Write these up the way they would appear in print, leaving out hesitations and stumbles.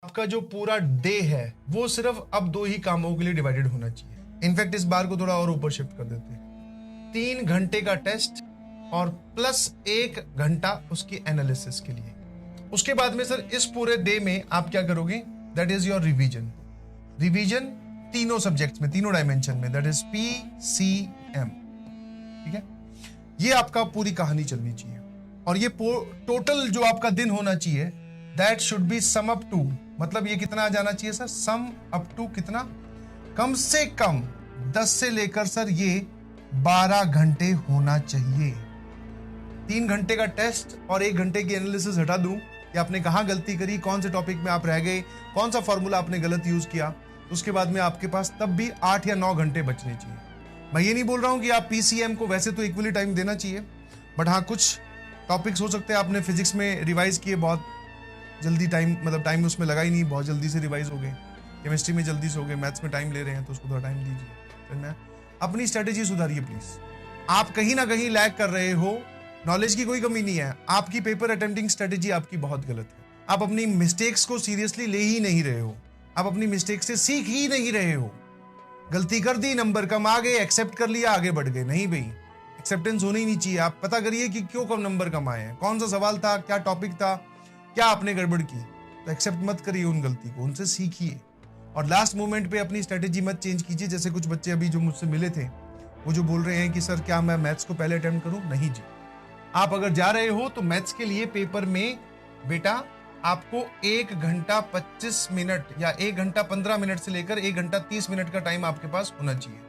आपका जो पूरा डे है वो सिर्फ अब 2 ही कामों के लिए डिवाइडेड होना चाहिए। इनफैक्ट इस बार को थोड़ा और ऊपर शिफ्ट कर देते हैं। 3 घंटे का टेस्ट और प्लस 1 घंटा उसकी एनालिसिस के लिए। उसके बाद में सर इस पूरे डे में आप क्या करोगे, that is your revision. Revision तीनों सब्जेक्ट्स में, तीनों डायमेंशन में, दैट इज PCM। ठीक है, ये आपका पूरी कहानी चलनी चाहिए। और ये टोटल जो आपका दिन होना चाहिए that should be sum up to, मतलब ये कितना आ जाना चाहिए सर, सम अप टू कितना, कम से कम 10 से लेकर सर ये 12 घंटे होना चाहिए। 3 घंटे का टेस्ट और 1 घंटे की एनालिसिस हटा दूं कि आपने कहां गलती करी, कौन से टॉपिक में आप रह गए, कौन सा फॉर्मूला आपने गलत यूज किया, उसके बाद में आपके पास तब भी 8 या 9 घंटे बचने चाहिए। मैं ये नहीं बोल रहा हूं कि आप PCM को वैसे तो इक्वली टाइम देना चाहिए, बट हाँ कुछ टॉपिक्स हो सकते हैं आपने फिजिक्स में रिवाइज किए बहुत जल्दी, टाइम उसमें लगा ही नहीं, बहुत जल्दी से रिवाइज हो गए, केमिस्ट्री में जल्दी से हो गए, मैथ्स में टाइम ले रहे हैं तो उसको थोड़ा टाइम दीजिए। फिर मैं अपनी स्ट्रेटेजी सुधारिए प्लीज। आप कहीं ना कहीं लैग कर रहे हो, नॉलेज की कोई कमी नहीं है, आपकी पेपर अटेम्प्टिंग स्ट्रेटेजी आपकी बहुत गलत है। आप अपनी मिस्टेक्स को सीरियसली ले ही नहीं रहे हो, आप अपनी मिस्टेक से सीख ही नहीं रहे हो। गलती कर दी, नंबर कम आ गए, एक्सेप्ट कर लिया, आगे बढ़ गए। नहीं भाई, एक्सेप्टेंस होनी ही नहीं चाहिए। आप पता करिए कि क्यों कम नंबर कम आए हैं, कौन सा सवाल था, क्या टॉपिक था, क्या आपने गड़बड़ की। तो एक्सेप्ट मत करिए उन गलती को, उनसे सीखिए और लास्ट मोमेंट पे अपनी स्ट्रेटेजी मत चेंज कीजिए। जैसे कुछ बच्चे अभी जो मुझसे मिले थे वो जो बोल रहे हैं कि सर क्या मैं मैथ्स को पहले अटेम्प्ट करूं, नहीं जी। आप अगर जा रहे हो तो मैथ्स के लिए पेपर में बेटा आपको 1 घंटा 25 मिनट या 1 घंटा 15 मिनट से लेकर 1 घंटा 30 मिनट का टाइम आपके पास होना चाहिए।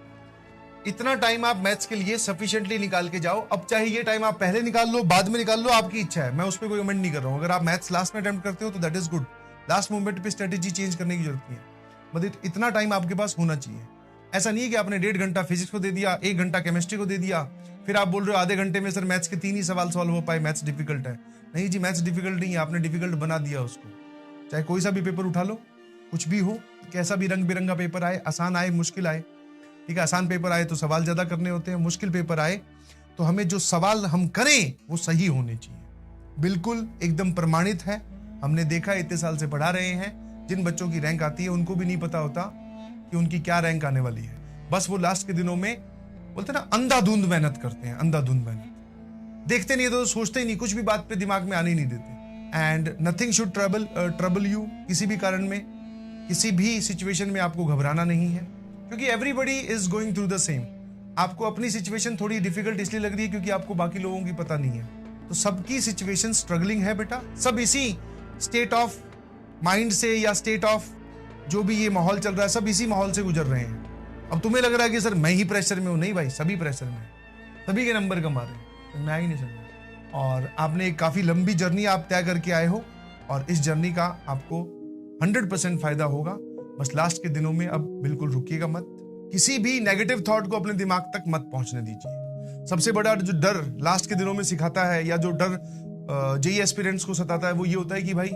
इतना टाइम आप मैथ्स के लिए सफिशिएंटली निकाल के जाओ। अब चाहे ये टाइम आप पहले निकाल लो, बाद में निकाल लो, आपकी इच्छा है, मैं उस पर कोई कमेंट नहीं कर रहा हूं। अगर आप मैथ्स लास्ट में अटेम्प्ट करते हो तो that is good, last moment पे स्ट्रेटेजी चेंज करने की जरूरत नहीं है, मतलब इतना टाइम आपके पास होना चाहिए। ऐसा नहीं है कि आपने 1.5 घंटा फिजिक्स को दे दिया, 1 घंटा केमिस्ट्री को दे दिया, फिर आप बोल रहे हो आधे घंटे में सर मैथ्स के 3 ही सवाल सॉल्व हो पाए, मैथ्स डिफिकल्ट है। नहीं जी, मैथ्स डिफिकल्ट नहीं है, आपने डिफिकल्ट बना दिया उसको। चाहे कोई सा भी पेपर उठा लो, कुछ भी हो, कैसा भी रंग बिरंगा पेपर आए, आसान आए मुश्किल आए, ठीक है, आसान पेपर आए तो सवाल ज्यादा करने होते हैं, मुश्किल पेपर आए तो हमें जो सवाल हम करें वो सही होने चाहिए। बिल्कुल एकदम प्रमाणित है, हमने देखा, इतने साल से पढ़ा रहे हैं। जिन बच्चों की रैंक आती है उनको भी नहीं पता होता कि उनकी क्या रैंक आने वाली है, बस वो लास्ट के दिनों में बोलते ना अंधाधुंध मेहनत करते हैं, अंधाधुंध मेहनत, देखते नहीं तो सोचते ही नहीं, कुछ भी बात पे दिमाग में आने ही नहीं देते। And nothing should trouble you, किसी भी कारण में, किसी भी सिचुएशन में आपको घबराना नहीं है, क्योंकि everybody is going through the same. आपको अपनी सिचुएशन थोड़ी डिफिकल्ट इसलिए लग रही है क्योंकि आपको बाकी लोगों की पता नहीं है, तो सबकी सिचुएशन स्ट्रगलिंग है बेटा, सब इसी स्टेट ऑफ माइंड से या स्टेट ऑफ जो भी ये माहौल चल रहा है, सब इसी माहौल से गुजर रहे हैं। अब तुम्हें लग रहा है कि सर मैं ही प्रेशर में हूं, नहीं भाई, सभी प्रेशर में, सभी के नंबर कम आ रहे हैं, तो मैं ही नहीं समझ। और आपने एक काफी लंबी जर्नी आप तय करके आए हो और इस जर्नी का आपको 100% फायदा होगा। बस लास्ट के दिनों में अब बिल्कुल रुकिएगा मत, किसी भी नेगेटिव थॉट को अपने दिमाग तक मत पहुंचने दीजिए। सबसे बड़ा जो डर लास्ट के दिनों में सिखाता है या जो डर जेईई एस्पिरेंट्स को सताता है वो ये होता है कि भाई